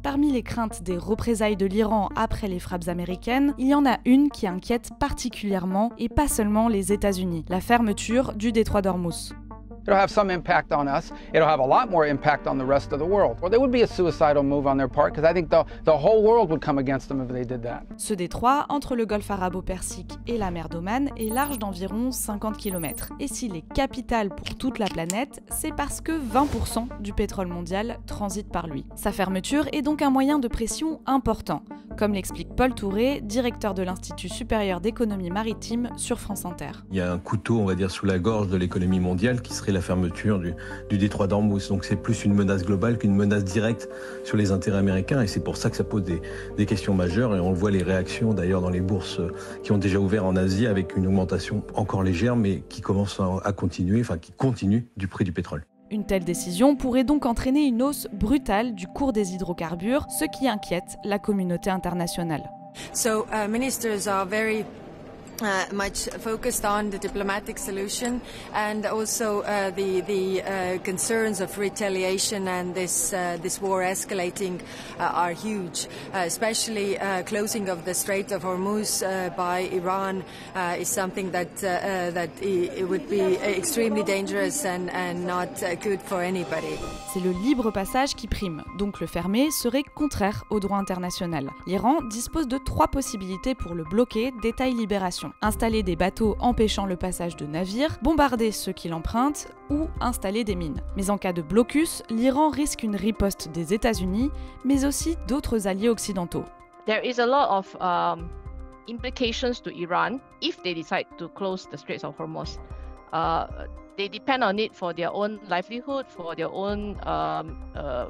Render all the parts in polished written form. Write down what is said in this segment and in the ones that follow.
Parmi les craintes des représailles de l'Iran après les frappes américaines, il y en a une qui inquiète particulièrement, et pas seulement les États-Unis, la fermeture du détroit d'Ormuz. It'll have some impact on us. It'll have a lot more impact on the rest of the world. Or there would be a suicidal move on their part, because I think the whole world would come against them if they did that. Ce détroit, entre le golfe arabo-persique et la mer d'Oman, est large d'environ 50 km. Et s'il est capital pour toute la planète, c'est parce que 20% du pétrole mondial transite par lui. Sa fermeture est donc un moyen de pression important, comme l'explique Paul Touré, directeur de l'Institut supérieur d'économie maritime sur France Inter. Il y a un couteau, on va dire, sous la gorge de l'économie mondiale qui serait la fermeture du détroit d'Ormuz. Donc c'est plus une menace globale qu'une menace directe sur les intérêts américains, et c'est pour ça que ça pose des questions majeures, et on le voit les réactions d'ailleurs dans les bourses qui ont déjà ouvert en Asie, avec une augmentation encore légère mais qui commence à continuer, enfin qui continue, du prix du pétrole. Une telle décision pourrait donc entraîner une hausse brutale du cours des hydrocarbures, ce qui inquiète la communauté internationale. So, ministers are very much focused on the diplomatic solution, and also the concerns of retaliation and this war escalating are huge. Especially closing of the Strait of Hormuz by Iran is something that it would be extremely dangerous and not good for anybody. C'est le libre passage qui prime, donc le fermer serait contraire au droit international. L'Iran dispose de 3 possibilités pour le bloquer, détaille Libération. Installer des bateaux empêchant le passage de navires, bombarder ceux qui l'empruntent ou installer des mines. Mais en cas de blocus, l'Iran risque une riposte des États-Unis, mais aussi d'autres alliés occidentaux. There is a lot of implications to Iran if they decide to close the Straits of Hormuz. They depend on it for their own livelihood, for their own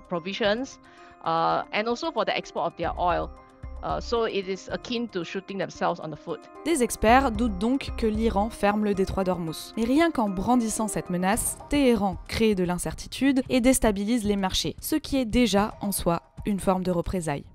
provisions, and also for the export of their oil. So it is akin to shooting themselves on the foot. Des experts doutent donc que l'Iran ferme le détroit d'Ormuz. Mais rien qu'en brandissant cette menace, Téhéran crée de l'incertitude et déstabilise les marchés, ce qui est déjà en soi une forme de représailles.